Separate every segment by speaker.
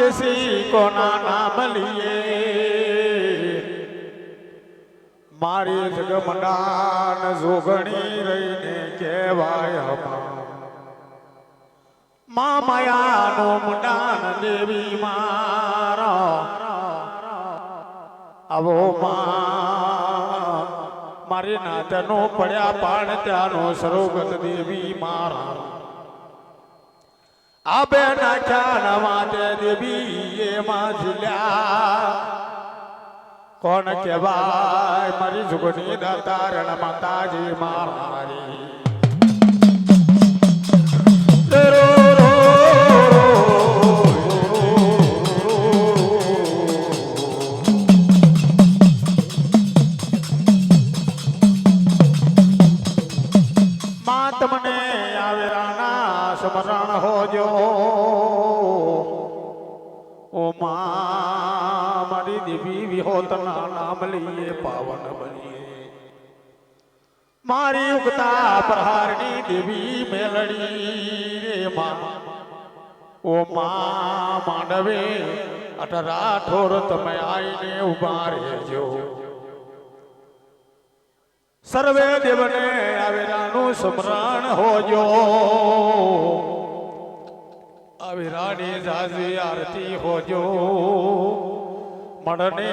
Speaker 1: કેસી કોના નામ લીએ મારી જગમંડાન જોગણી રહીને કહેવાય મા માયાનો મુંડાન દેવી મારો આવો મારી નાતનો પડ્યા પાણ ત્યાંનો સરોગત દેવી મારા આબે નાખ્યા નવાતે દેવી એમાં ઝીલ્યા કોણ કહેવાય મારી જુગની દાતારણ માતાજી મારી તમને આવેરાના સમરણ હોજો ઓ મારી દેવી વિહોતના નામ લઈએ પાવન બનીએ મારી ઉગતા પ્રહારની દેવી મેલડી રે ઓ માંડવે અઠરા ઠોર તમે આઈને ઉભા રહેજો સર્વે દેવને આવેરાનું સ્મરણ હોજો આવેરાની જાજી આરતી હોજો મળને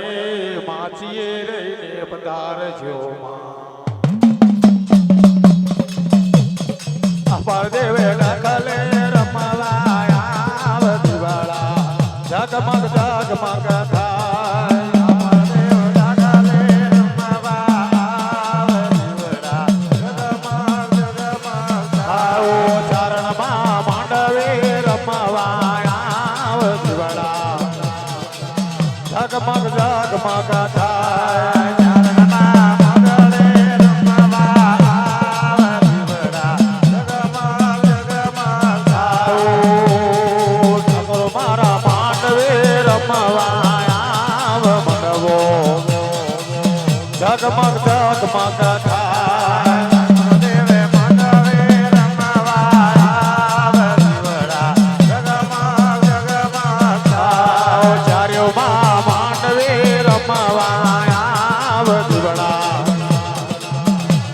Speaker 1: માચીએ રહીને પધારજો અપાર દેવે નકલે રમવાયા દિવાળા જગમગ જગમગ જગમગ જગમગ થાય મારા માંડવે રમવાયા મનવો જગમગ જગમગ થાય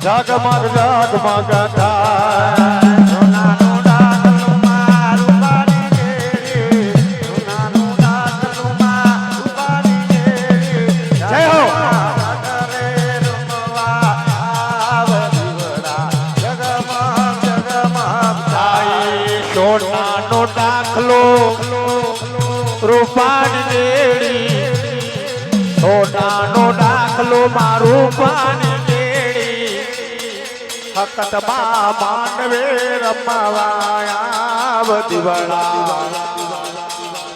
Speaker 1: જગમગ જગમગ થાય સોનાનું ડાકલું મારું પાણી કેરી સોનાનું ડાકલું મારું પાણી કેરી જય હો કરે રમવા આવ દીવડા જગમગ જગમગ થાય સોનાનો ડાકલો રૂપાની કેરી સોનાનો ડાકલો મારું પાણી હકતમાં માંડવે રમવાયા દિવાળા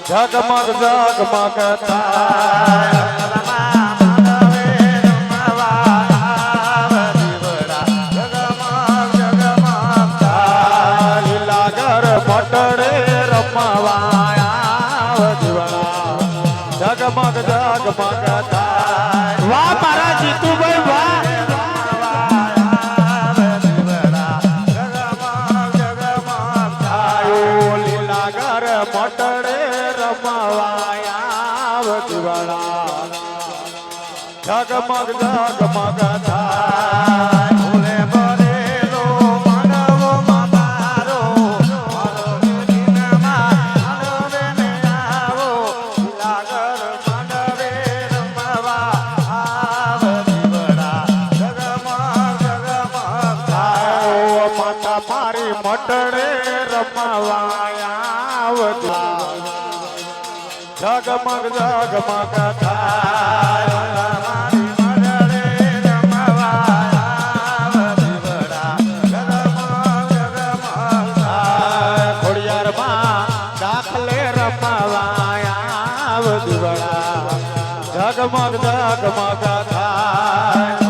Speaker 1: જગમગ જગમગ થાય માંડવે રમવાયા દિવાળા જગમગ જગમગ થાય લીલાગર મટડે રમવાયા દિવાળા જગમગ જગમગ થાય વાહ મારા જીતુભાઈ વાહ મટડે રમવાયા દિવાળા જગમગ જગમગ થાય ભૂલે ભરેલો માનવો મારો મારો દિનમાં માનવે આવો લાગર માંડવે રમવા આવ દિવાળા જગમગ જગમગ થાય માતા મારી મટડે રમવાયા જગમગ જગમગ થાય મારી મડળે રમવાયા દિવાળા જગમગ જગમગ થાય ખોડિયારમાં દાખલે રમવાયા દિવાળા જગમગ જગમગ થાય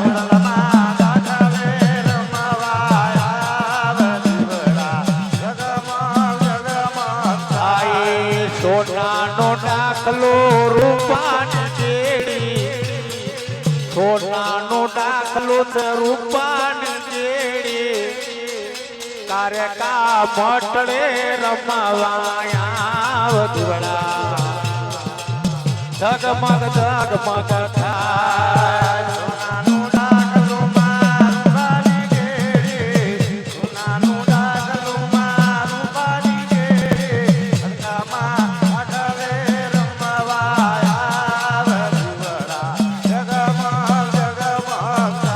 Speaker 1: સોનાનો ડાકલો રૂપાની કેડી સોનાનો ડાકલો રૂપાની કેડી કાર્યકા મટડે રમવાયા દીવડા જગમગ જગમગ થાય
Speaker 2: સોનાનું ડાકલું મારું બાની ઘેરે સોનાનું ડાકલું મારું બાની ઘેરે અંગામાં અઢવે રમવા આવે દીવડા જગમગ જગમગ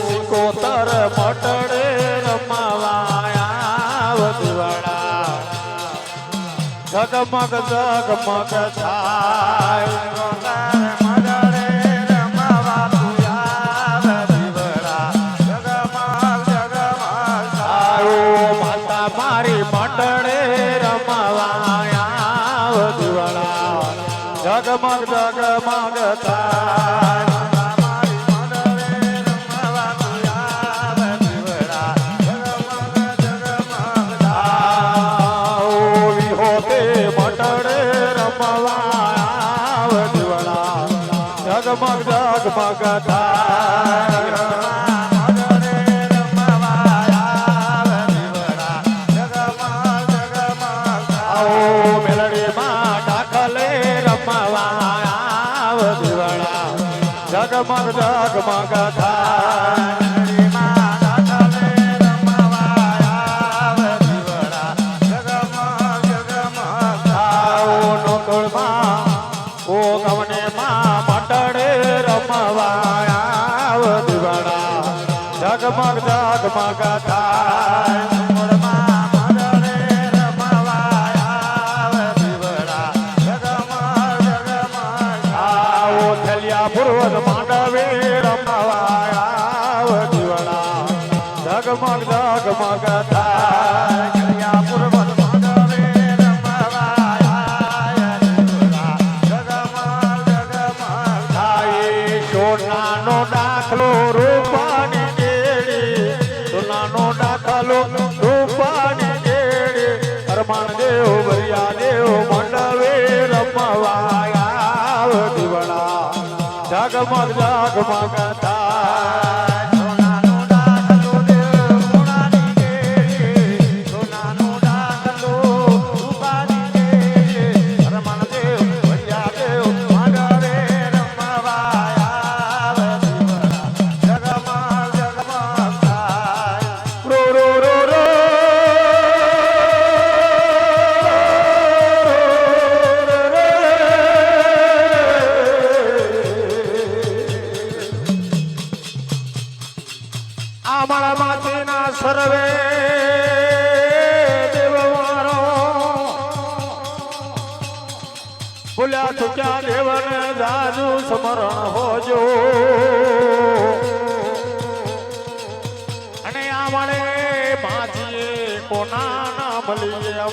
Speaker 1: સિકોતર મટડે રમવાયા વદવાડા જગમગ જગમગ થાય
Speaker 2: મડળે રમવા તું આવે દીવડા જગમગ જગમગ
Speaker 1: આયો માતા મારી મટડે રમવાયા વદવાડા જગમગ જગમગ થાય જગમગ જગમગ થાય આવો મેલડીમાં દાખલે રમવા દીવડા જગમગ જગમગ થાય આવો નોકળમાં ઓ ગમને માં મટડે રમવા દીવડા જગમગ જગમગ થાય આવો થલિયા પૂર્વજ માંડવે રમવા દીવડા જગમગ જગમગ થાય થાય સોનાનો દાખલો રૂપાની કેડી સોનાનો દાખલો રૂપાની કેડી અરમાન દેવ ભરિયા દેવ મંડવે રમવા દીવડા જગમગ જગમગ થાય રો રો રો રો આ મારા માતીના સર્વે દેવવારો ભૂલ્યા ચૂક્યા દેવને જાજુ સ્મરણ હોજો અને આ મળે માજીએ કોના ના મળીએ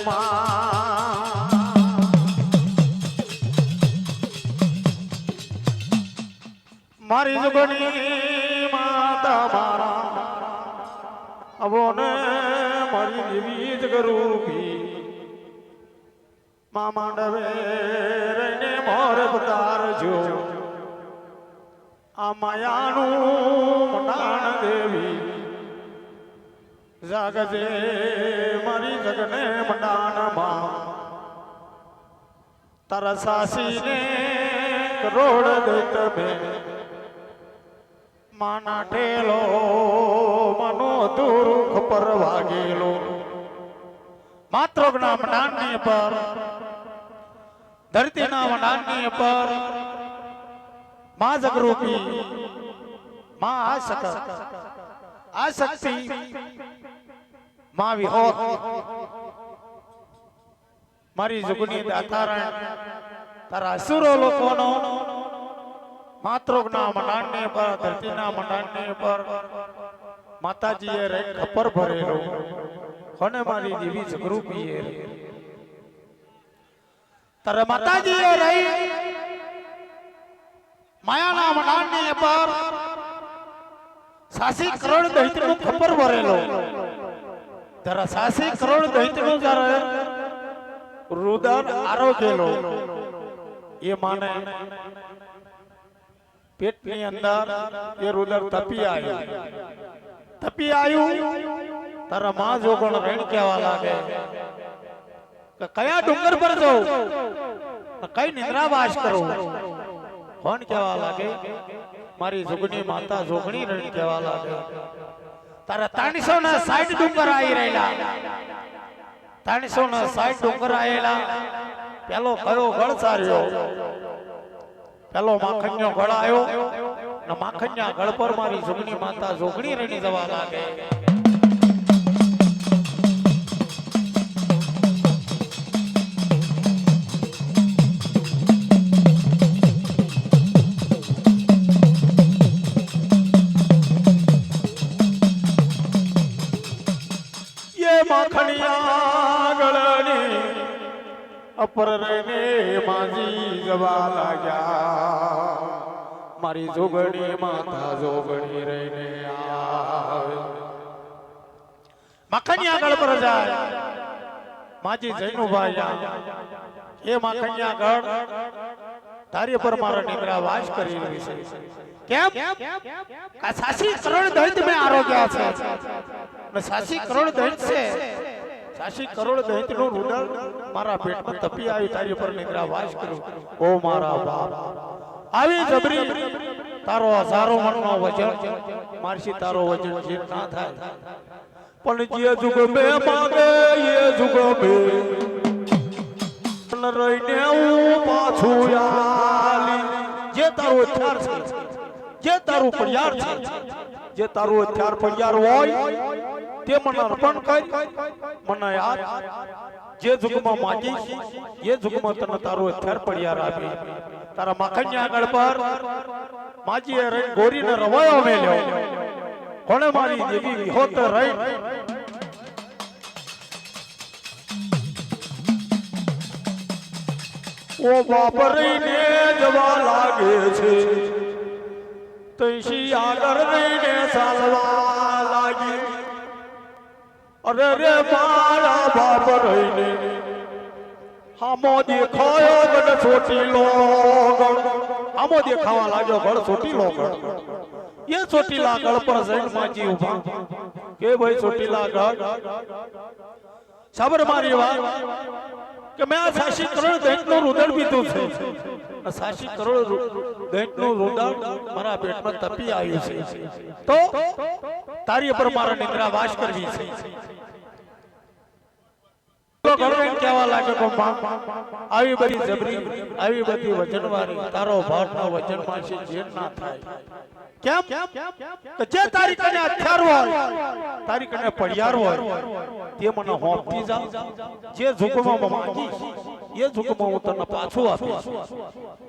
Speaker 1: મારી જગની માતા મારા અવોને મારી દેવી જગરૂપી મા માંડવે રહીને મોર પધારજો આ માયાનું મંડાણ દેવી જાગજે મારી જગને મંડાણમાં તારા સાસીને કરોડ દૈત બે માના ઠેલો મનો દુરુખ પર વાગેલો માત્ર જ્ઞાન મંડાણની પર ધરતીના મંડાણની પર મા જગરૂપી મા આશક્તિ મા વિહોત મારી જુગની દાતારણ તારા અસુરો લોકોનો માત્ર મંડાણની પર ધરતીના મંડાણની પર માતાજીએ રે ખપર ભરેલો અને મારી દેવી જગરૂપીએ તારા માતાજીએ રહી માયાના મંડાણની પર સાસી કરોડ દૈત્યનું ખપર ભરેલો તારા સાસી કરોડ દૈત્યનું જ્યારે રુદન આરોગેલો એ માને પેટની અંદર એ રુદન તપી આવ્યું તારા માં જો પણ રેણ કહેવા લાગે કે કયા ડુંગર પર જાઉં, કઈ નિદ્રાવાસ કરું. કોણ કહેવા લાગે? મારી જોગણી માતા જોગણી રણી કહેવા લાગે. તારા 360 ડુંગર આવી રહેલા, 360 ડુંગર આયેલા. પેલો કયો ગળ ચાર્યો? પેલો માખણિયો ગળ આવ્યો ને માખણિયા ગળ પર મારી જોગણી માતા જોગણી રણી જવા લાગે. માખણિયા ગળની અપર રહીને માજી જવા લાગ્યા. મારી જોગણી માતા જોગણી રહીને આવે. માખણિયા ગળ પર જાય માજી જૈનુભાઈ. એ માખણિયા ગળ તારી પર મારા નીકળા વાસ કરી રહી છે. કેમ? આ સાસી કરોડ દૈત મે આરોગ્ય છે. સાસી કરોડ દૈત છે. સાસી કરોડ દૈત નું રુદન મારા પેટમાં તપી આવી તારી પર નીકળા વાસ કર્યો. ઓ મારા બાપ, આવી જબરી તારો હજારો મણનો વજન મારસી તારો વજન જે ના થાય. પણ જે જુગ મે માંગે એ જુગ મે રહીને હું પાછું આલી. જે તારો હથિયાર છે, જે તારું પડિયાર છે, જે તારું હથિયાર પડિયાર હોય તે મને અર્પણ કર. મને યાદ જે જુગમાં માંગીશ એ જુગમાં તને તારું હથિયાર પડિયાર આપી. તારા માખણિયા ગળ પર માજીએ રહી ગોરીને રવાયો મેલ્યો. કોણે? મારી દેવી વિહોત રહી. ઓ બાપ રહીને જવા લાગે છે, તૈસી આગળ રહીને ચાલવા લાગી. અરે રે મારા બાપ રહીને હામો દેખાયો ગઢ ચોટીલો ગઢ. હામો દેખાવા લાગ્યો ગઢ ચોટીલો ગઢ. એ ચોટીલા ગઢ પર જૈન માજી ઉભા કે ભાઈ ચોટીલા ગઢ સાબર મારી વાત કે મેં આ 86 કરોડ દૈત્યનું રુદન પીધું છે. 86 કરોડ દૈત્યનું રુદન મારા પેટમાં તપી આવ્યું છે. તો તારી પર મારા નિદ્રા વાસ કરવી છે. કહેવા લાગે આવી બધી જબરી, આવી બધી વજનવાળી તારો ભાવનો વજન માં છે જે ના થાય. કેમ? જે તારી કને હથિયાર હોય, તારી કને પડિયાર હોય તે મને હોંપી જા. જે ઝુકમાં માંગીશ એ ઝુકમાં હું તને પાછું આપીશ.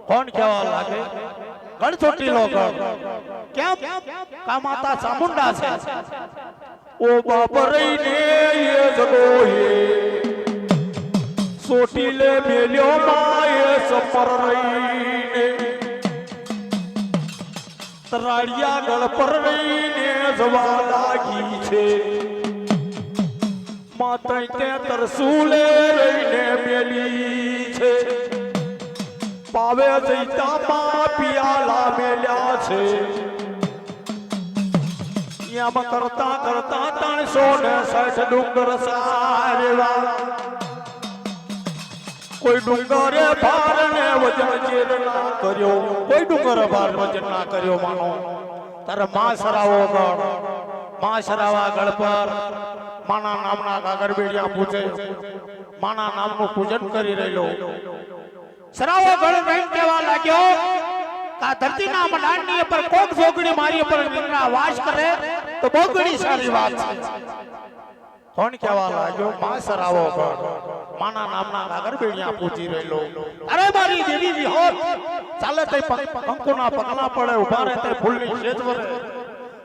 Speaker 1: કોણ કહેવા લાગે? ગઢ ચોટીલો ગઢ. કેમ? કા માતા ચામુંડા છે. ઓ બાપ રહીને એ જગોએ ચોટીલે મેલ્યો માએ સપર રહીને. તરાડિયા ગળ પર રહીને જવા લાગી છે. માતા તે તરસુલે રહીને મેલી છે. પાવે જઈતા માં પિયાલા મેલ્યા છે. એમ કરતા કરતા 360 ડુંગર સારેવા. કોઈ ડુંગરે ભાર ને વજન ચેર ના કર્યો, કોઈ ડુંગર ભાર વજન ના કર્યો. માનો તારે માં સરાવો ગળ, માં સરાવા ગળ પર માના નામના કાગરબેડિયા પૂજે, માના નામનું પૂજન કરી રહેલો. સરાવો ગળ રહીને કહેવા લાગ્યો આ ધરતીના મંડાણની પર કોક જોગણી મારી પર નિંદ્રા વાસ કરે તો બહુ ઘણી સારી વાત છે. કોણ કહેવા લાગ્યો? માં સરાવો ગળ, માના નામના કાગરબેડિયા પૂજી રહેલો. અરે મારી દેવી વિહોત ચાલે તે કંકુના પગલા પડે, ઉભા રહે તે ફૂલની શેજ વરે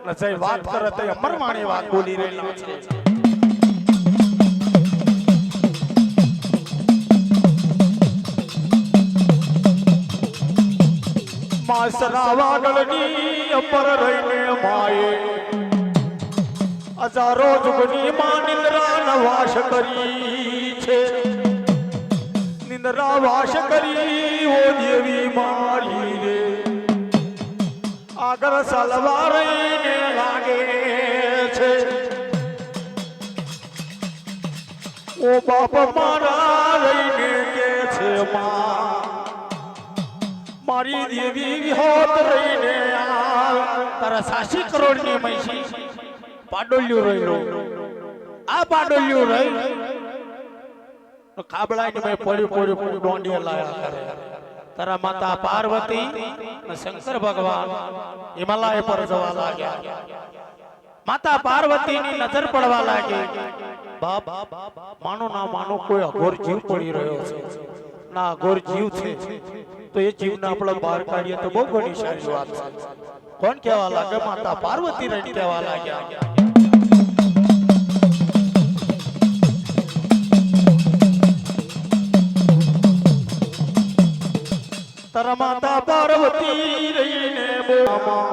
Speaker 1: ને જઈ વાત કરે તે અમરવાણી વાત બોલી રહેલા છે. માં સરાવા ગળની અપર રહીને માએ હજારો જુગની માં નિંદ્રા નવાશ કરી છે. નિંદ્રા વાસ કરી ઓ દેવી મારી રે. આગળ સલવા રહીને લાગે છે. ઓ બાપ મારા મારી દેવી વિહોત રહીને આવ તારા 86 કરોડની મૈસી પાડોલ્યું રહીલો આ પાડોલ્યું રહી ખાબડાઈને મેં પડ્યું ડોંડિયા લાયા કરે તારા માતા પાર્વતી અને શંકર ભગવાન હિમાલય પર જવા લાગ્યા માતા પાર્વતીની નજર પડવા લાગી બાપ માનો ના માનો કોઈ અઘોર જીવ પડી રહ્યો છે ના અઘોર જીવ છે તો એ જીવને આપણે બહાર કાઢીએ તો બહુ ઘણી સારી વાત છે કોણ કહેવા લાગે માતા પાર્વતી રડી કહેવા લાગ્યા તારા માતા પાર્વતી રહીને બોલામાં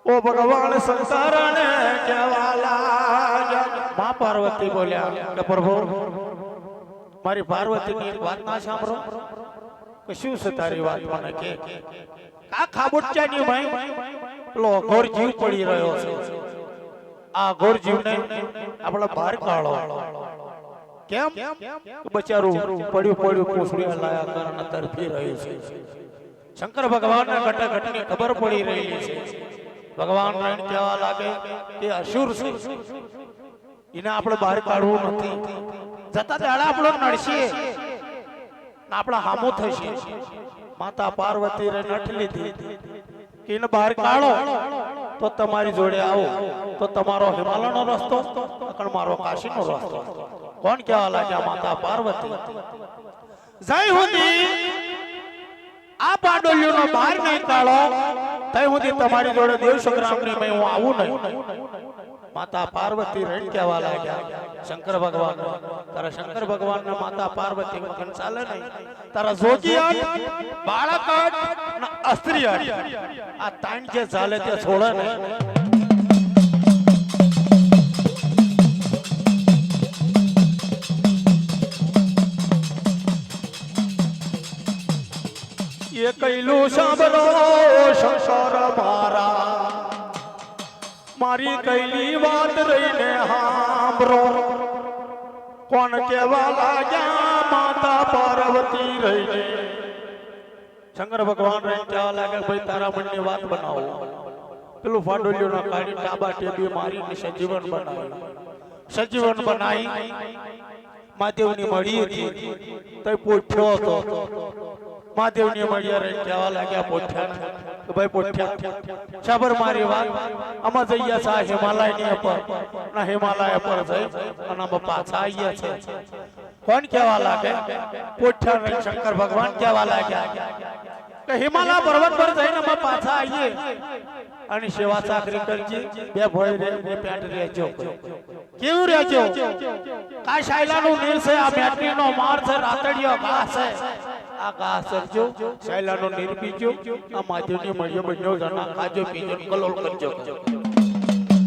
Speaker 1: ઓ ભગવાન સંસારને કહેવા લાગ્યા માં પાર્વતી બોલ્યા કે પ્રભુ મારી પાર્વતીની એક વાત ના સાંભળો કે શું છે તારી વાત મને કે કા ખાબોચ્યાની ભાઈ પેલો ઘોર જીવ પડી રહ્યો છે આ ઘોર જીવને આપણે બહાર કાઢો કેમ બચારું પડ્યું પૂછડી લાયા કારણ તરફી રહ્યું છે શંકર ભગવાનના ઘટાઘટની ખબર પડી રહી છે ભગવાન રાણ કહેવા લાગે કે અસુર છે એને આપણે બહાર કાઢવું નથી જતા દાડા આપણો નડશે ને આપણા હામો થશે માતા પાર્વતી રે નઠ લીધી કે એને બહાર કાઢો તો તમારી જોડે આવો તો તમારો હિમાલયનો રસ્તો અને મારો કાશીનો રસ્તો કોણ કહેવા લાગ્યા માતા પાર્વતી જય હુદી આ પાડોલ્યોનો બહાર નહીં કાઢો તઈ હુદી તમારી જોડે દેવ સંગ્રામની મેં હું આવું નહીં માતા પાર્વતી રણ કહેવા લાગ્યા શંકર ભગવાન તારા શંકર ભગવાનના માતા પાર્વતી વગર ચાલે નહીં તારા જોગીયાટ બાળકાટ અને અસ્ત્રીયાટ આ તાણ જે ચાલે તે છોડે નહીં ये कैलू सांभरो शंकर मारा मारी कैली बात रहीने हांभरो कोण केवा लाग्या माता पार्वती रहीने शंकर भगवान रहीने केवा लागे भाई तारा मननी बात बनाવો પેલું ફાડોલિયો ના કાઢી ટાબા ટેબી મારીને સજીવન બનાવી મહાદેવની મળી હતી તઈ પોઠ્યો હતો મહાદેવની મળ્યા રહી કહેવા લાગ્યા પોઠ્યા કે ભાઈ પોઠ્યા સાબર મારી વાત આમાં જઈએ છે હિમાલયની પર ના હિમાલય પર જઈ અને અમે પાછા આવીએ છે કોણ કહેવા લાગે પોઠ્યા રહી શંકર ભગવાન કહેવા લાગ્યા કે હિમાલય પર્વત પર જઈને અમે પાછા આવીએ અને સેવા ચાકરી કરજી બે ભોય રે પેટ રહેજો કેવું રહેજો કા શાયલાનું નીર છે આ મેટલીનો માર છે રાતડિયો ઘાસ છે આ ઘાસ સરજો શાયલાનો નીર પીજો આ માધવની મળ્યો બન્યો જણા ખાજો પીજો કલોલ કરજો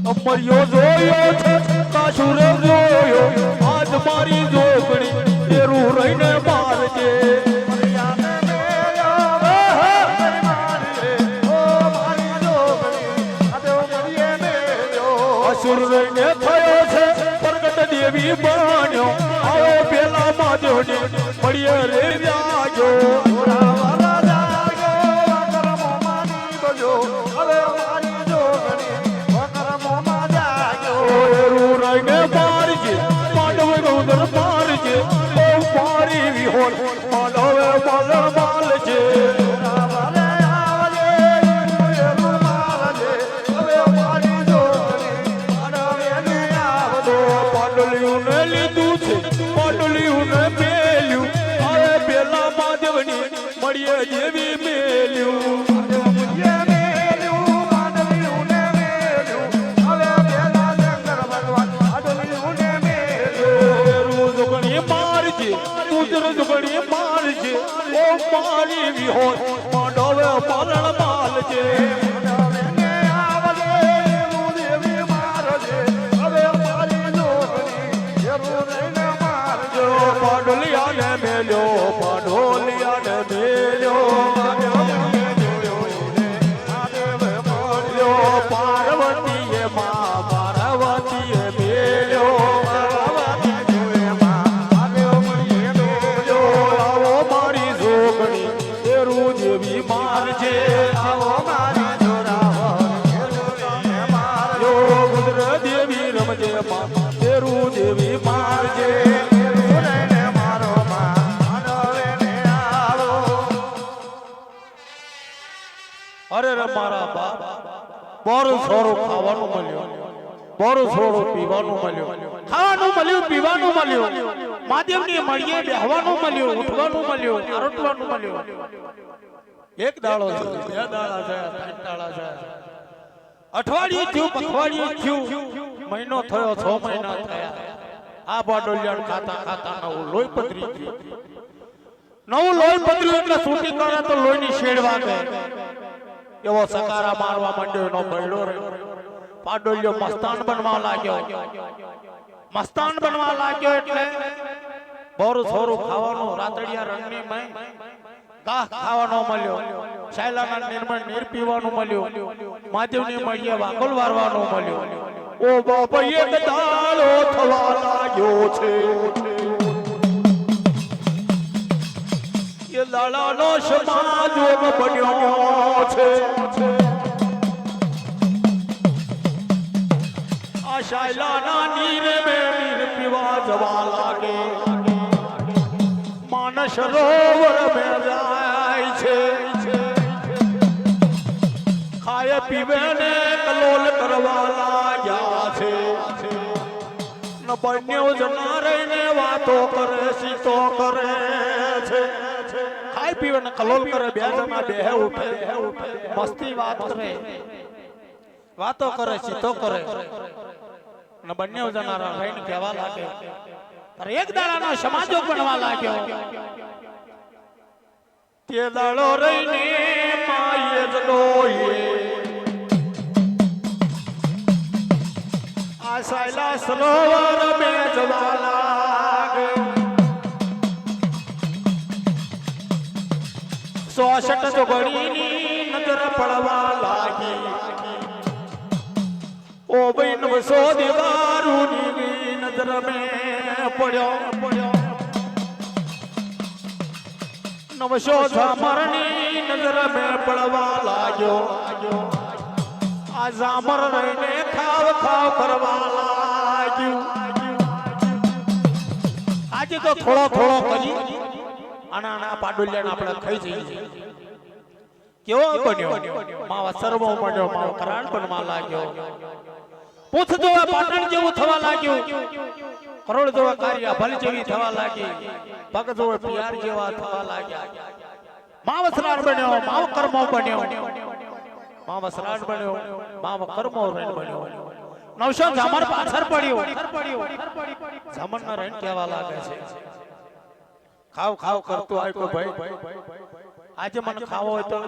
Speaker 1: અમરિયો જોયો છે કાશુર જોયો આજ મારી જોગણી તેરું રહીને મારજે અસુર રહીને થયો છે પ્રગટ દેવી બન્યો આવો પેલા માધવને મળીએ રે જાજો દેવી મેલ્યું મારજે ઓ મારી વિહોર માંડવે મરણ માલજે પાડોલિયાને મેલ્યો પાડોલિયાને મેલ્યો પાર્વતીએ માં પાર્વતીએ મેલ્યો તેરું દેવી મારજે
Speaker 2: આવો મારી જોરાવર ખેડૂતોને મારજો
Speaker 1: યો રુદ્ર દેવી રમજે માં તેરું દેવી મારજે
Speaker 2: ખેડૂતોને મારો માં માનવેને આવો
Speaker 1: અરે રે મારા બાપ બોરું સોરું ખાવાનું મળ્યું બોરું સોરું પીવાનું મળ્યું ખાવાનું મળ્યું પીવાનું મળ્યું મહાદેવની મળીએ બેહવાનું મળ્યું ઉઠવાનું મળ્યું આરોટવાનું મળ્યું એક દાડો છે બે દાડા છે ત્રણ દાડા છે અઠવાડિયું થયું પખવાડિયું થયું મહિનો થયો 6 મહિના થયા આ બાડોલિયાણ ખાતા ખાતા નવું લોહી પતરી ગયું નવું લોહી પતર્યું એટલે સૂટી કરે તો લોહીની શેડ વાગે એવો સકારા મારવા માંડ્યો એનો બૈડો રે પાડોલિયો મસ્તાન બનવા લાગ્યો એટલે બોરું સોરું ખાવાનું રાતડિયા રણની મય ઘાસ ખાવાનો મળ્યો શાયલાના નિર્મળ નીર પીવાનું મળ્યું મહાદેવની મળીએ વાકોલ વારવાનું મળ્યું ઓ બાપા એક દાડો થવા લાગ્યો છે એ દાડાનો સમાજ બન્યો છે આ શાયલાના નીરે નીર પીવા જવા લાગે માનસ સરોવર में જાય છે ખાય પીવે ને કલોલ કરવા લાગ્યા છે ન બન્યો જના રહીને વાતો કરે સીતો કરે છે ખાય પીવે ને કલોલ કરે બે જણા બેહે ઉઠે મસ્તી વાત કરે વાતો કરે સીતો કરે ન બન્યો જના રહીને કહેવા લાગે અરે એક દાડાનો સમાજો બનવા લાગ્યો તે દાડો રહીને માયે જલોયે આ સાયલા સરોવર મે જવા લાગે 66 જોગણીની નજર પડવા લાગી ઓ ભાઈ 900 દીવારુની નજર મે પડ્યો 900 ઝામરની નજર મે પડવા લાગ્યો આ ઝામર રહીને ખાવ ખાવ કરવા લાગ્યું આજે તો થોડો થોડો કરી આના પાડોલિયાને આપણે ખાઈ જઈએ કેવો બન્યો માવા સર્વો બન્યો માવો કરાણ બનવા લાગ્યો પૂછ જો પાટણ જેવું થવા લાગ્યું કરોડ જેવા કાર્ય ભલ જેવી થવા લાગી પગ જો પિયાર જેવા થવા લાગ્યા માવસરાર બન્યો માવ કર્મો બન્યો માવસરાર બન્યો માવ કર્મો રેણ બન્યો 900 ઝામર પાછળ પડ્યો ઝામરના રેણ કેવા લાગે છે ખાવ ખાવ કરતો આયો ભાઈ આજે મને ખાવો હોય તો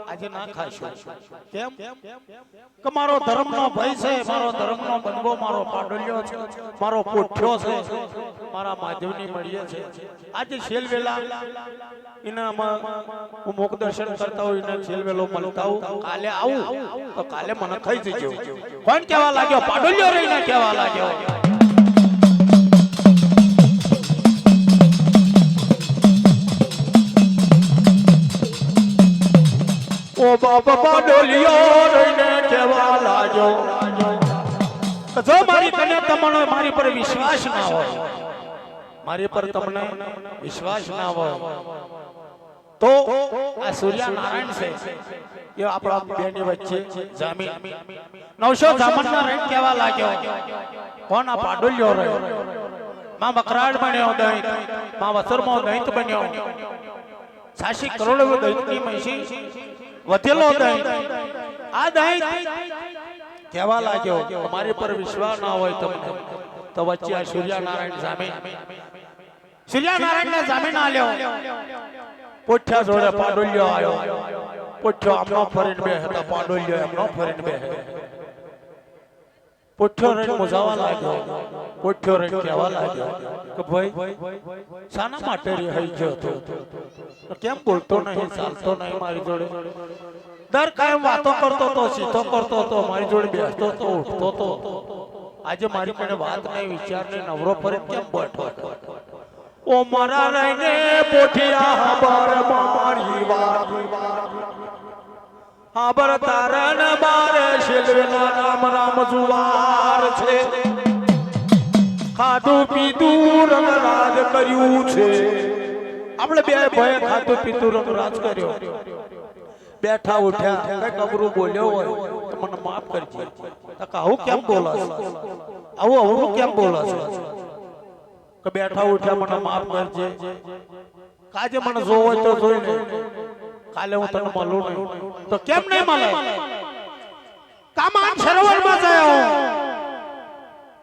Speaker 1: આજે ના ખાશો કેમ કે મારો ધર્મનો ભય છે મારો ધર્મનો બનવો મારો પાડોલ્યો છે મારો પોઠ્યો છે મારા મહાદેવની મળીએ છે આજે શેલવેલા ઇનામાં હું મુખ દર્શન કરતા હોય ને શેલવેલો મળતા હું કાલે આવું તો કાલે મને ખાઈ જજો કોણ કેવા લાગ્યો પાડોલ્યો રહીને કેવા લાગ્યો ઓ બાપા પાડોલિયો રહીને કેવા લાગ્યો જો મારી કને તમને મારી પર વિશ્વાસ ના હોય મારી પર તમને વિશ્વાસ ના હોય તો આ સૂર્યનારાયણ છે એ આપણા બેની વચ્ચે જામીન 900 ઝામરના રેણ કેવા લાગ્યો કોણ આ પાડોલિયો રહ્યો માં બકરાડ બન્યો દૈત માં વસરમો દૈત બન્યો 86 કરોડ દૈતની મહીસી વધેલો દૈત આ દૈત કેવા લાગ્યો તમારી પર વિશ્વાસ ના હોય તમને તો વચ્ચે આ સૂર્યનારાયણ સૂર્યનારાયણને જામીન આલ્યો પોઠ્યા જોડે પાડોલિયો આવ્યો પોઠ્યો આમનો ફરીને બે હતા પાડોલિયો એમનો ફરીને બે પોઠ્યો રહીને મુજાવા લાગ્યો પોઠ્યો રહીને કહેવા લાગ્યો કે ભાઈ શાના માટે રહી ગયો તો કેમ બોલતો નહીં ચાલતો નહીં મારી જોડે દર કાયમ વાતો કરતો તો સીધો કરતો તો મારી જોડે બેસતો તો ઉઠતો તો આજે મારી કને વાત નહીં વિચાર નહીં નવરો ફરી કેમ બેઠો ઓ મારા રહીને પોઠિયા બાર મારી વાત આબર તારણ મારે શેલવેલા રામ રામ જુવાર છે ખાધું પીધું રંગરાજ કર્યું છે આપણે બે ભાઈ ખાધું પીધું રંગરાજ કર્યો બેઠા ઉઠ્યા કઈ કબરું બોલ્યો હોય તો મને માફ કરજે આવું કેમ બોલાશ આવું કેમ બોલાશ કે બેઠા ઉઠ્યા મને માફ કરજે કાજે મને જોવો તો જોઈ લે કાલે હું તને મળું નહીં તો કેમ નહીં મળે કામાન સરોવરમાં ગયો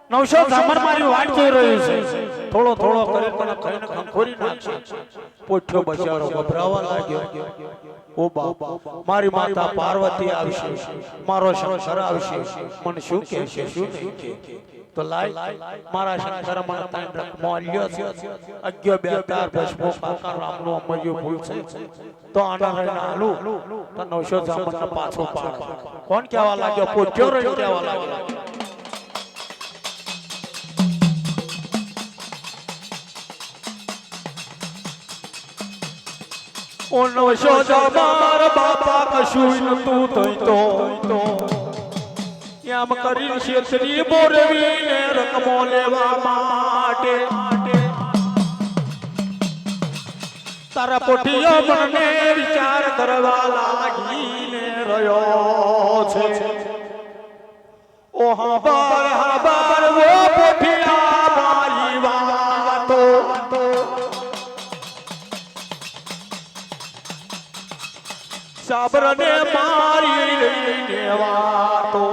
Speaker 1: નવશો ઝામર મારી વાટ જોઈ રહ્યું છે થોડો થોડો કરી તને ખાઈને ખંખોરી નાખશે પોઠ્યો બચારો ગભરાવા લાગ્યો ઓ બાપ મારી માતા પાર્વતી આવશે મારો શંકર આવશે મને શું કહેશે શું નહીં કહે તો લાય મારા શંકર મને તાન રકમો આલ્યો છે અગ્યો બે તાર ભસ્મો કાકા રામનો અમર્યો ભૂલ છે તો આના રહીને હાલું તો નવશો ઝામરને પાછો પાડ કોણ કહેવા લાગ્યો પોઠ્યો રહી કહેવા લાગ્યો ઓ નવશો ઝામર બાપા કશું નતું થઈ તો એમ કરી શેતરી બોરવીને રકમો લેવા માટે તારા પોઠિયો મને વિચાર કરવા લાગીને રહ્યો છે ઓ હાબર હાબર વો પોઠિયા મારી વાતો સાબરને મારી લઈને વાતો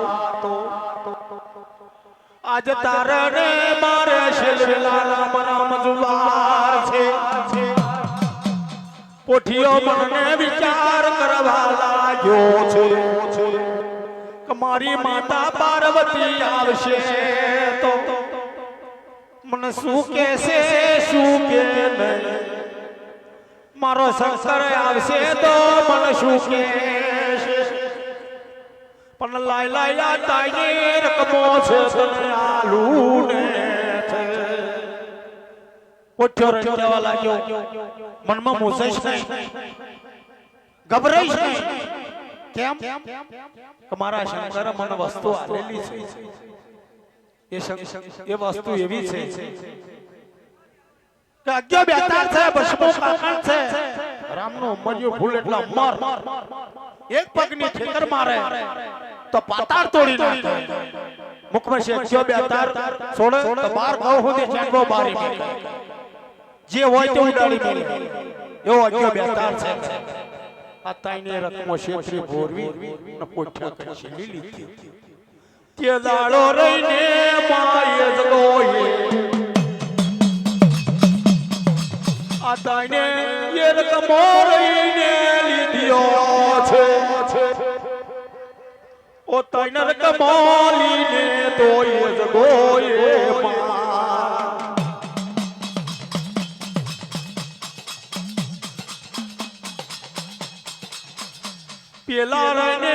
Speaker 1: આજ તારને મારે શેલવેલા રામ રામ જુવાર છે પોઠિયો મને વિચાર કરવા લાગ્યો છે કે મારી માતા પાર્વતી આવશે તો મને શું કહેશે શું કે નહીં મારો શંકર આવશે તો મને શું કહેશે પણ લાય લાય તાઈ રકમો છે તને આલુ ને પોઠ્યો રંગવા લાગ્યો મનમાં મૂંઝાઈશ નહીં ગભરાઈશ નહીં કેમ કે મારા શંકર મને વસ્તુ આલેલી છે એ વસ્તુ એવી છે કે અગ્યો બેતાર છે ભસ્મો કાકણ છે રામનો ઉમર્યો ભૂલ એટલા મર એક પગની ઠેકર મારે તો પાતાળ તોડી નાખે મુખમાં છે અગ્યો બેતાર છોડે તો બાર ગાવ સુધી ચેંગો બારી મેલે જે હોય તે ઉડાડી મેલે એવો અગ્યો બેતાર છે આ તાઈને રકમો શેત્રી ભોરવી ને પોઠ્યા કરી લીધી તે દાડો રહીને માય જગોએ આ તાઈને એ રકમો રહીને લીધ્યો છે ઓ તાઈને રકમો લીને તો એ જગોએ પેલા રહીને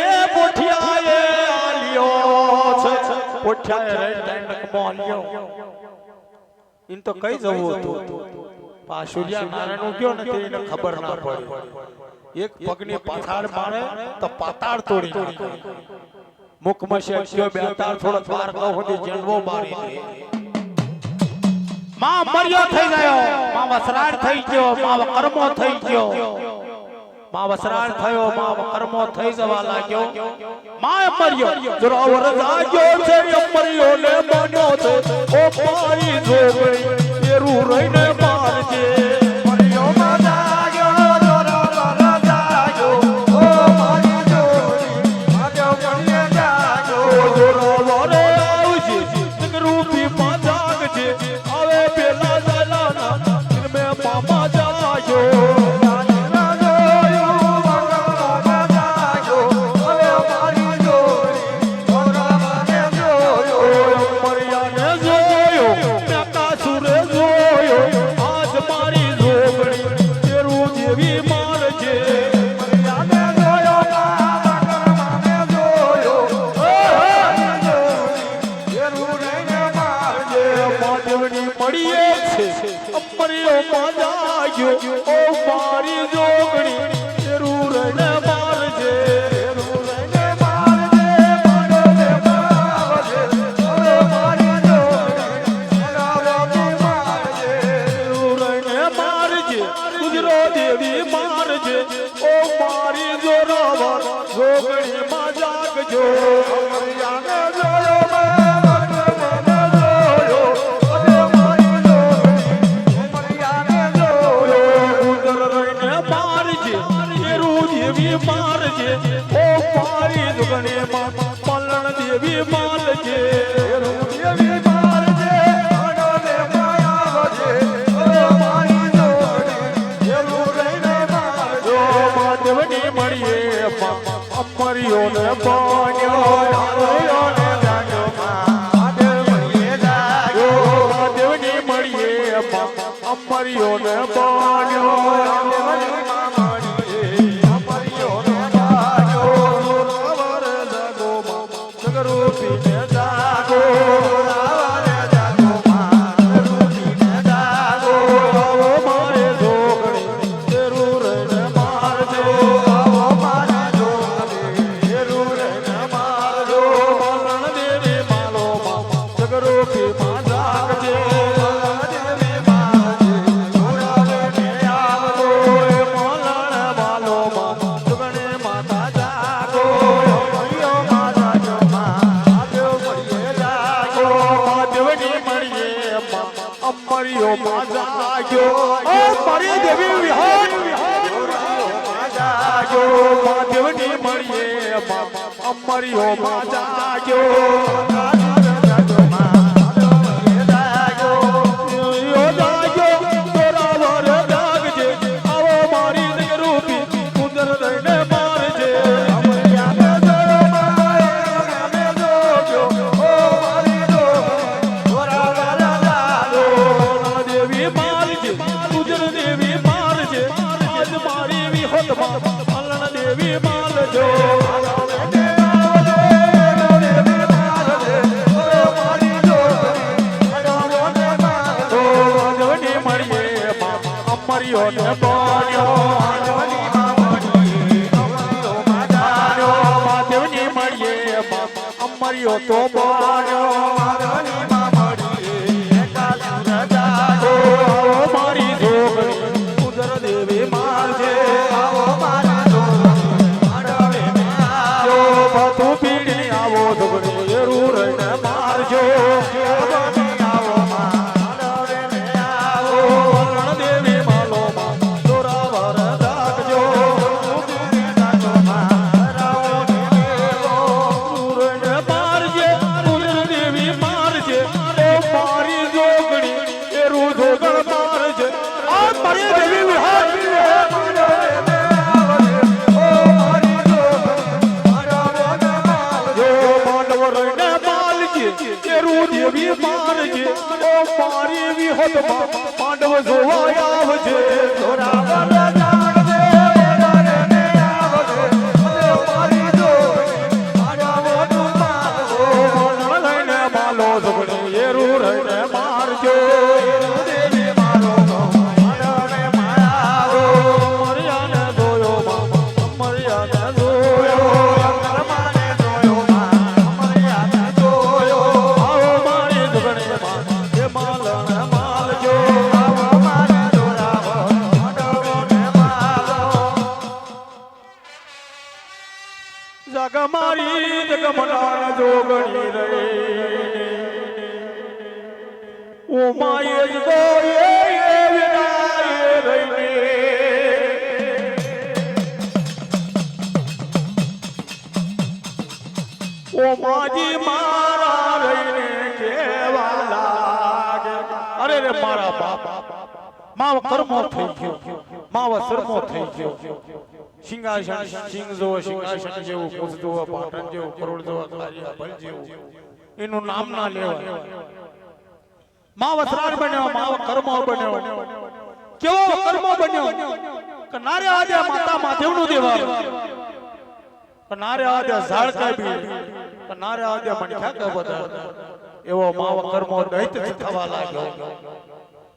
Speaker 1: એ પોઠિયાએ આલ્યો છે પોઠિયાએ રહીને રકમો આલ્યો ઇન તો કઈ જવું હતું પાશુરિયા નારાયણ ગયો ને તેને ખબર ના પડી એક પગની પાછાડ મારે તો પાતાળ તોડી નાખે મુખમાં શેક્યો બેતાળ થોડો બાર ગાવ સુધી જેણવો મારી દે માં મર્યો થઈ ગયો માં વસરાડ થઈ ગયો માં કર્મો થઈ ગયો માં વસરાડ થયો માં કર્મો થઈ જવા લાગ્યો માં મર્યો જોરાવર જાગ્યો છે મર્યો ને બન્યો છે ઓ પાઈ જોગઈ એરું રહીને મારજે
Speaker 2: મર્યો માં જાગ્યો જોરાવર જાગ્યો ઓ મારી જોડી માજો મને જાગ્યો
Speaker 1: જોરાવર આવજે રૂપી માં જાગજે આવે પેલા જાલાના મે મામા જાગ્યો
Speaker 2: મારી
Speaker 1: ઓ મારી જોરાવર જોગણી માં જાગજો
Speaker 2: અમરિયાને જોયો મને જોયો અરે મારી જોગણી અમરિયાને જોયો
Speaker 1: ઉદર રહીને મારજે એરું દેવી મારજે ઓ મારી જોગણી માં પલણ દેવી માલજે
Speaker 2: દેવી મારજે અડોલે માયાવજે અરે મારી જોગણી એવું રહીને મારજો
Speaker 1: મહાદેવની મળીએ અમરિયોને બાણ્યો
Speaker 2: આલોયોને જાગ્યો મહાદેવ મળીએ જાગ્યો
Speaker 1: મહાદેવની મળીએ અમરિયોને બાણ્યો
Speaker 2: દેવની મામણીએ અમરિયોને જાગ્યો
Speaker 1: જોરાવર જાગો જગરૂપીને જાગો
Speaker 2: રાવરે જાગો રૂપીને જાગો
Speaker 1: આવો મારે જોગણી જરૂર રહીને મારજો
Speaker 2: આવો મારે જોગણી રૂરને મારજો
Speaker 1: પલણ દેવી માલો જગરૂપી માં જાગજે
Speaker 2: દેવી મારજે જોડાવે ને આવજો
Speaker 1: મલણ માલો જગણે માતા જાગો
Speaker 2: હરિયો માતા જો મહાદેવ મળીએ જાગો
Speaker 1: મહાદેવની મળીએ અમરિયો માં જાગ્યો ઓ મારી દેવી વિહાર
Speaker 2: જાગો
Speaker 1: મહાદેવની મળીએ અમરિયો માં જાગ્યો
Speaker 2: જાગો મહાદેવ મળીએ જાગો
Speaker 1: યો જાગ્યો જોરાવર જાગજે આવો મારી જગરૂપી ઉદર રહીને મારજે
Speaker 2: અમરિયાને જોયો મહાદેવને જોયો ઓ મારી જોગણી જોરાવર જાગો
Speaker 1: દેવી મારજે ઉદર દેવી મારજે આજ મારી વિહોતમાં પલણ દેવી માલજો મહાદેવની મળીએ અમરિયોને બાણ્યો મહાદેવની મળીએ અમરિયો તો બાણ્યો આવો મારી જોગણી ઉદર દેવી મારજે જો બધું પીડી આવો જોગણી એરું રહીને મારજો પલણ દેવી માલો જોરાવર જાગજો રહીને મારજે ઉદર દેવી મારજે ઓ મારી જોગણી એરું જોગણ મારજે આ મારી દેવી વિહાર જો માંડવ રહીને માલજે એરું દેવી મારજે ઓ મારી વિહોતમાં માંડવ જોવા આવજે માંડવ લઈને માલો ઝઘડી એરું રહીને મારજો મરિયાને જોયો મરિયાને જોયો આવો મારી ઝઘડીમાં એ માલને માલજો જગ મારી જગમનાર જોગણી રે ઓ માયે જ ગોયે એ વિનાયે રહીને ઓ માજી મારા રહીને કેવા લાગે અરે રે મારા બાપ માવ કર્મો થઈ ગયો માવ શર્મો થઈ ગયો સિંહાસન સિંહ જેવો સિંહાસન જેવું કુચ જેવો પાટણ જેવું કરોડ જેવો કાર્ય ભલ જેવું એનું નામ ના લેવાય માવ વસરાર બન્યો માવ કર્મો બન્યો કેવો કર્મો બન્યો કે નારે આજે માતા મહાદેવનું દેવા કે નારે આજે ઝાડ કાપી કે નારે આજે મણખ્યા કે બધા એવો માવ કર્મો દૈત થવા લાગ્યો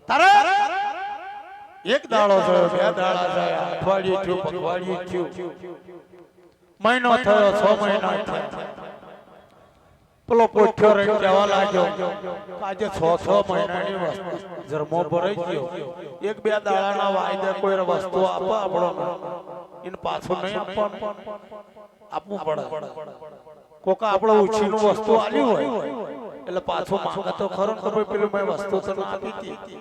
Speaker 1: તારે એક દાડો થયો બે દાડા થયા અઠવાડિયું થયું પખવાડિયું થયું મહિનો થયો 6 મહિના થયા પેલો પોઠ્યો રહી કહેવા લાગ્યો આજે 6 મહિનાની વસ્તુ જરમો ભરાઈ ગયો એક બે દાડાના વાયદે કોઈ વસ્તુ આપો આપણો એને પાછું નહીં આપવાનું આપવું પડે કોકા આપણો ઉછીનું વસ્તુ આલ્યું હોય એટલે પાછું માંગે તો ખરો ને ભાઈ પેલું મેં વસ્તુ તને આપી હતી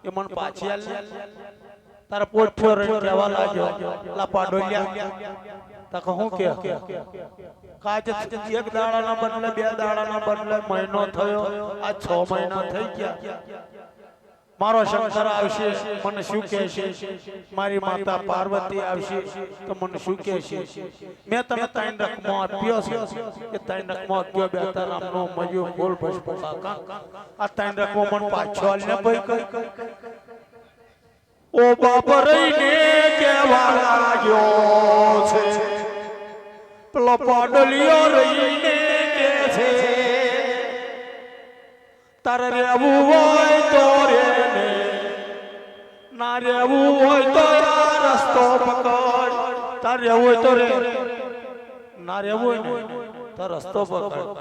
Speaker 1: એ મને પાછી આલી તારા પોઠ્યો રહી કહેવા લાગ્યો લા પાડોલિયા તકો હું કે કાજ એક દાડાના બદલે બે દાડાના બદલે મહિનો થયો આ 6 મહિના થઈ ગયા મારો શંકર આવશે મને શું કહેશે મારી માતા પાર્વતી આવશે તો મને શું કહેશે મેં તને 3 રકમો આપ્યો છે કે 3 રકમો આપ્યો બેતા નામનો મયો બોલ ભસ કાકા આ 3 રકમો મને પાછો આલને ભાઈ ઓ બાપ રહીને કેવા લાગ્યો છે પેલો પાડલિયો રહીને કે છે તારે રહેવું હોય તો રે ને ના રહેવું હોય તો આ રસ્તો પકડ તારે રહેવું હોય તો રે ના રહેવું હોય ને તો રસ્તો પકડ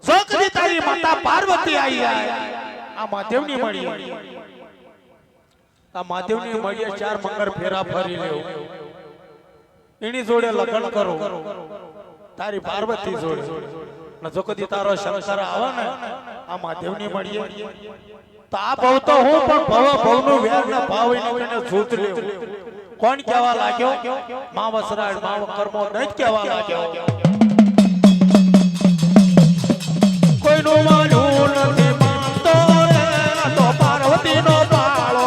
Speaker 1: છોકરી તારી માતા પાર્વતી આવી આ માધવની મળી આ માધવની મળીએ 4 મંગર ફેરા ફરી લેવું એની જોડે લગ્ન કરો તારી પાર્વતી જોડે ને જો કદી તારો શંકર આવે ને આ માધવની મળીએ તો આ ભવ તો હું પણ ભવનું વેર ને ભાવ એને જૂત લેવું કોણ કહેવા લાગ્યો મા વસરાજ મા કર્મો નહીં કહેવા લાગ્યો કોઈનું માનું નથી માનતો રે તો પાર્વતીનો પાળો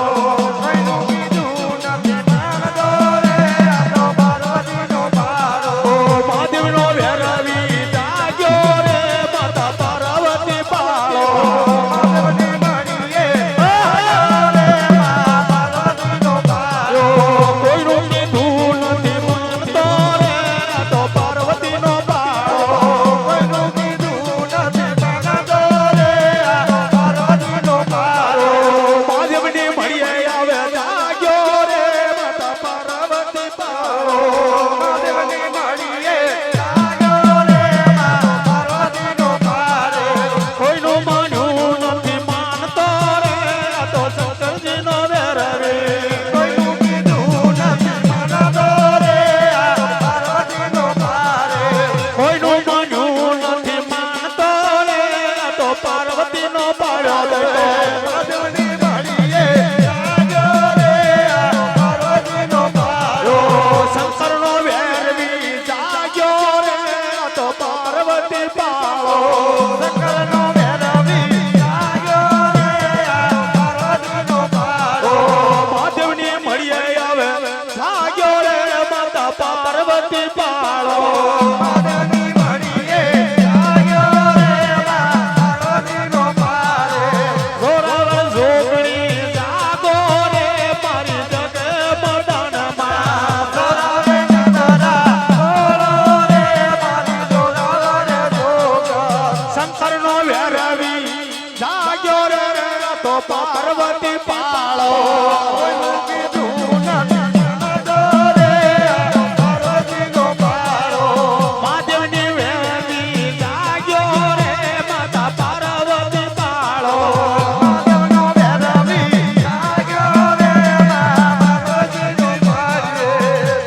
Speaker 1: પાર્વતી પાળો માધવની વેણી જાગ્યો રે માતા પાર્વતી પાળો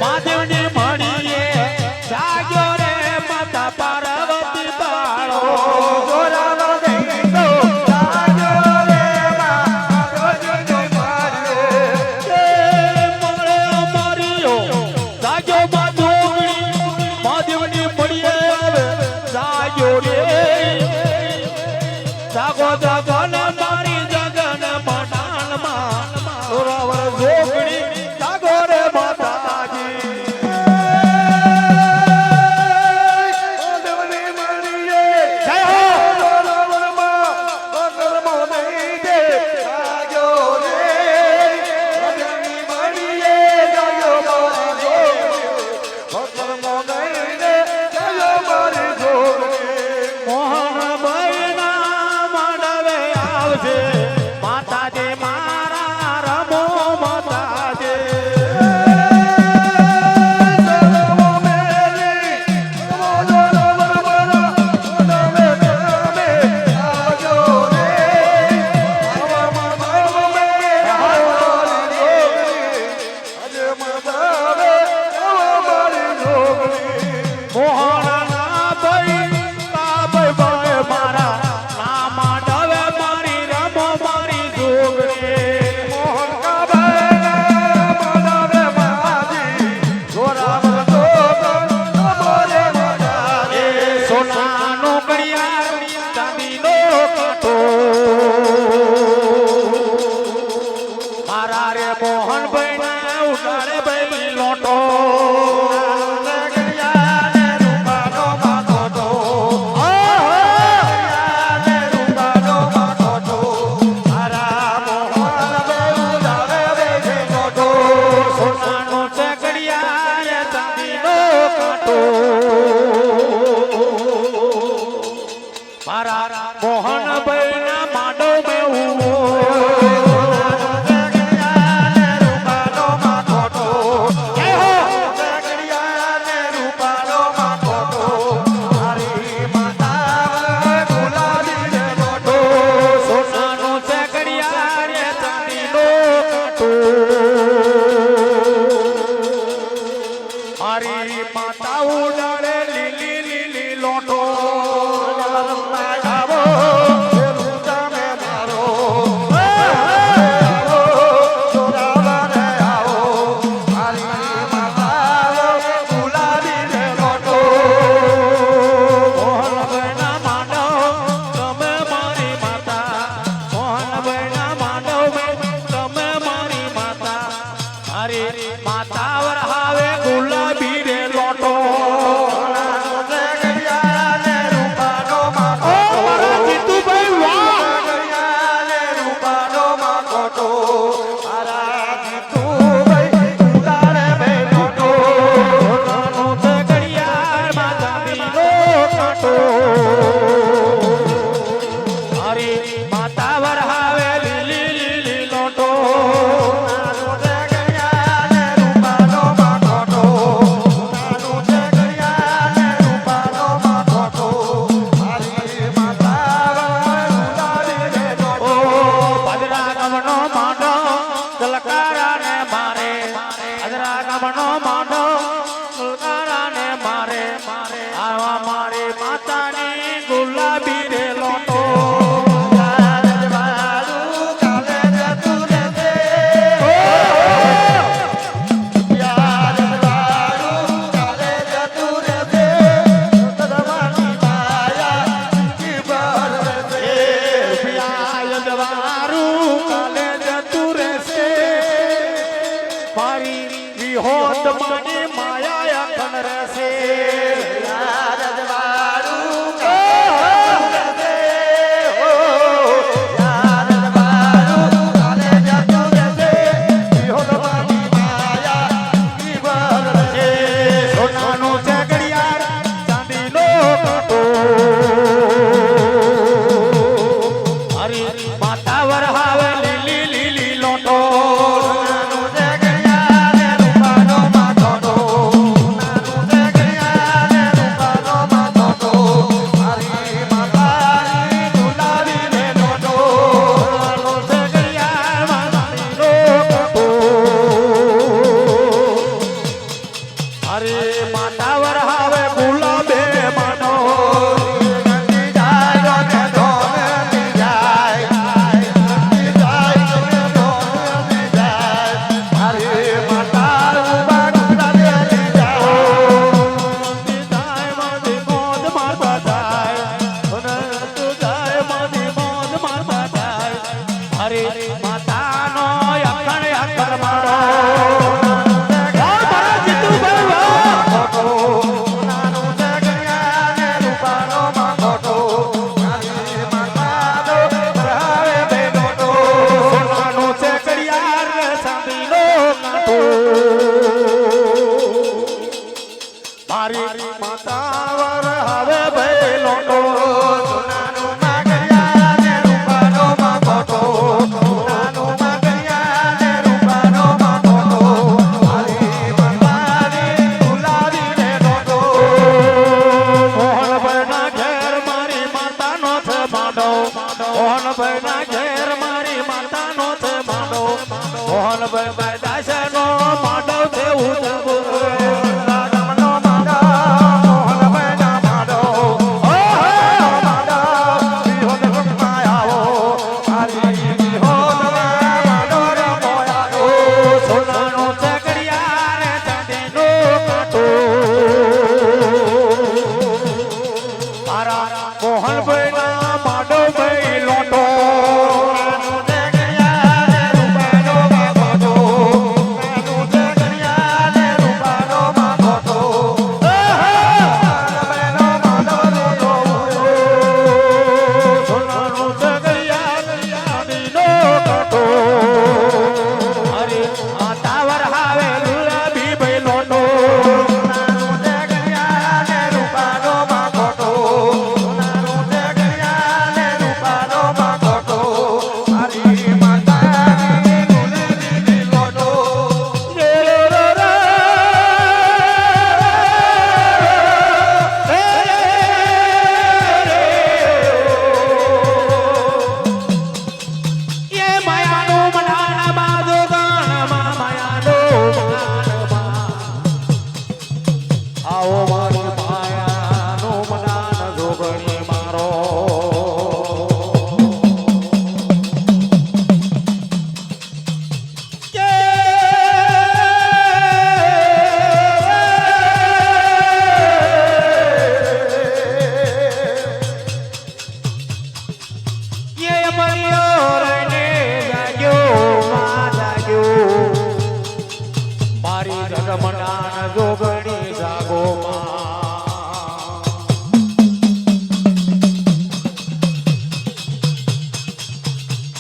Speaker 1: માધવની મળીએ જાગ્યો રે માતા પાર્વતી પાળો જાગો જાગો ને મારી જગન મડાનમાં ઓરાવર જોગણી જાગો રે માતાજી
Speaker 2: દેવની મળીએ
Speaker 1: જય હો મોહનના ભાઈ ભાઈ મારા ના માંડવે મારી રમો મારી જોગણી
Speaker 2: મોહન કા ભાઈ માનવે માજી જોરાવર તો મોરે મોરા
Speaker 1: એ સોનાનો ઘડિયાળ ચાંદીનો કાંટો મારા રે મોહનભાઈ ના ઉડાડે ભાઈ લોટો સોનાનો છે ઘડિયાળ ચાંદીનો કાંટો મારા મોહનભાઈ ના માંડો મેં ઉભો સોનાનો છે ઘડિયાળ ચાંદીનો કાંટો મારી માતા ઉડાડે લીલી લીલી લોટો મોહનભાઈ ના માંડવ તમે મારી માતા મોહનભાઈ ના માંડવ તમે મારી માતા મારી માતા વરહાવે ગુલાબી રે લોટો મારા જીતુભાઈ વાહ સોનાનો છે ઘડિયાળ માં ચાંદીનો કાંટો મારી માતા વરહાવે લીલી લીલી લોટો ઓ ભદ્રા ગામનો માંડો તલકારાને મારે ભદ્રા ગામનો માંડો તલકારાને મારે આવા મારી માતાની ગુલાબી રે લોટો યજવારું કાલે જતું રહેશે મારી વિહોત માની માયા અખંડ રહેશે સોનાનો છે ઘડિયાળ ચાંદીનો કાંટો મારી માતા વરહાવે લીલી લીલી લોટો અરે માતા વરહાવે ગુલાબે માનો અરે માતાનો અખણ અખર મારો મારા જીતુભાઈ સોનાનો છે ઘડિયાળ ચાંદીનો કાંટો મારી માતા વરહાવે ભાઈ લોટો મોહનભાઈ ના ઘેર મારી માતાનો છે માંડો મોહનભાઈ ના ઘેર મારી માતાનો છે માંડો મોહનભાઈ દાસનો માંડો છે ઉજવો
Speaker 2: નો માંડો
Speaker 1: આવો મારી માયાનો મનાન જોગણી મારો જગમનાન જોગણી જાગો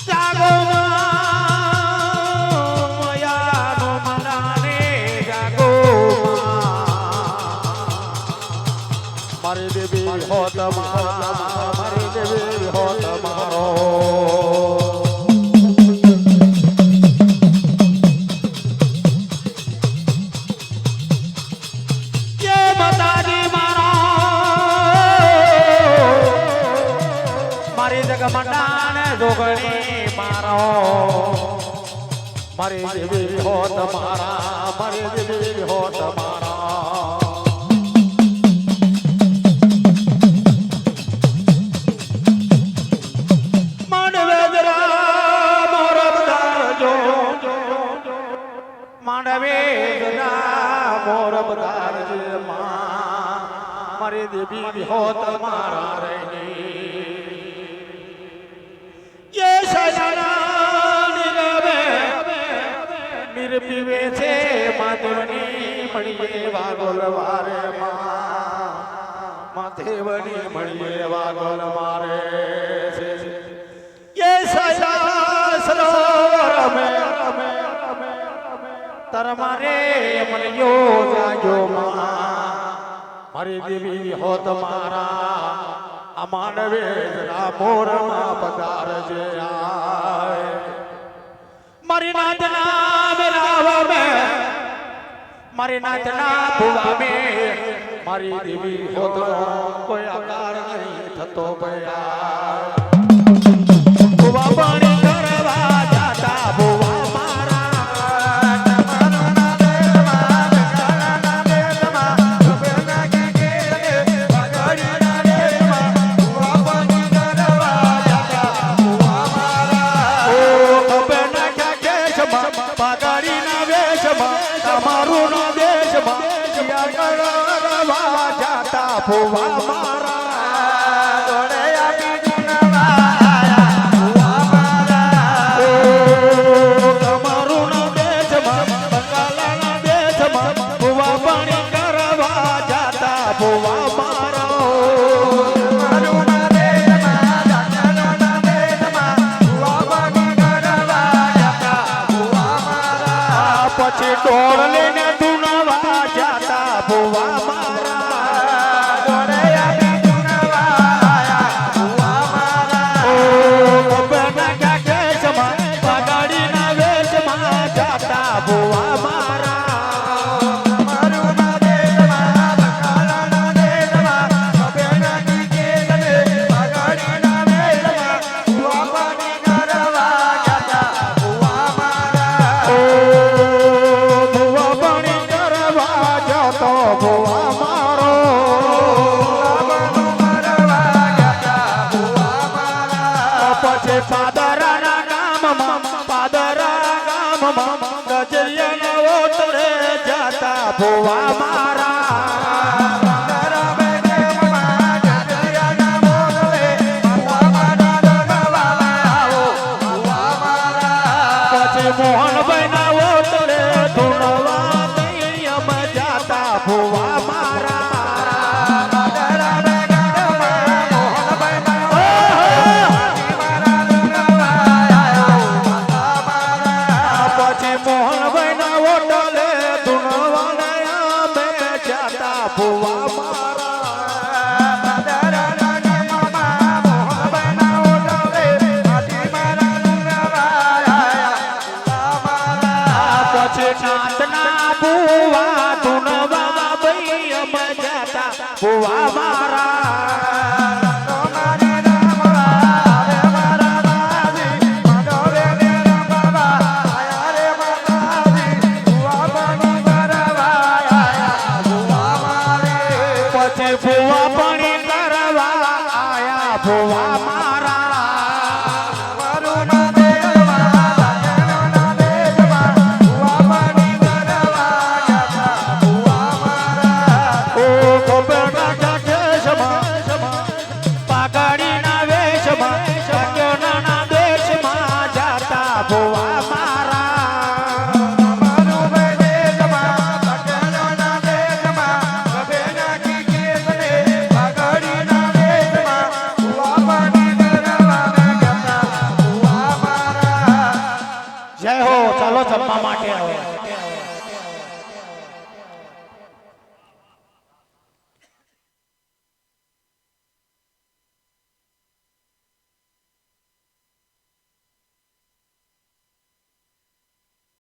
Speaker 1: જાગો મયાનો મનાને જાગો મારી દેવી હોત મારા મારી દેવી હોત મારો જગમનાન જોગણી મારો મારી દેવી હોત મારા મારી દેવી હોત મારા માંડવે જરા મોર બધારજો માંડવે જરા મોર બધારજે મારી દેવી હોત મારા રેની પીવે છે માધવની મળીએ વાગોલ વારે માધેવની મળીએ વાગોલ મારે એ સરોવર મે તરમારે મળ્યો જાગ્યો મારી દેવી હોત મારા આ માનવે જરા મોરમાં પધારજે આય મારી નાચના મેરાવા મે મારી નાચના ભુવા મે મારી દેવી હોત કોઈ આકાર નહીં થતો ભયા ભુવા પાણી કરવા જાતા ભુવા મારા ભુવા મારા ગોળ્યા બીજુનવાયા ભુવા મારા તમારું ના દેશમાં બંગાળના દેશમાં ભુવા પાણી કરવા જાતા ભુવા મારા તમારું ના દેશમાં બંગાળના દેશમાં ભુવા પાણી કરવા જાતા ભુવા મારા પછી ડોળ લઈને ધૂનવા જાતા ભુવા મારા ભુવા મારા મારું ના દેશમાં બંગાળના દેશમાં અભેનાની કેતને બગાડીના વેશમાં ભુવા પાણી કરવા જાતા ભુવા મારા ભુવા પાણી કરવા જાતો ભુવા મારો કરવા જાતા ભુવા મારા પછી પાદરાના ગામમાં પાદરા ગામમાં ભુવા મારા પછી મોહનભાઈ ના ઓટલે ધૂણવા દૈયમ જાતા ભુવા મારા પછી મોહનભાઈ ના ઓટલે ભુવા પછી નાથના ભુવા ધૂનવા દૈયમ જાતા ભુવા મારા ભુવા પછી ભુવા પાણી કરવા આયા ભુવા મારા
Speaker 2: વરુના દેશમાં લગ્નના દેશમાં ભુવા પાણી કરવા ગયા ભુવા મારા.
Speaker 1: ઓ ગોપેટા કેશમાં પાઘડીના વેશમાં સત્યના દેશમાં જાતા ભુવા મારા જય હો ચાલો જમવા માટે આવે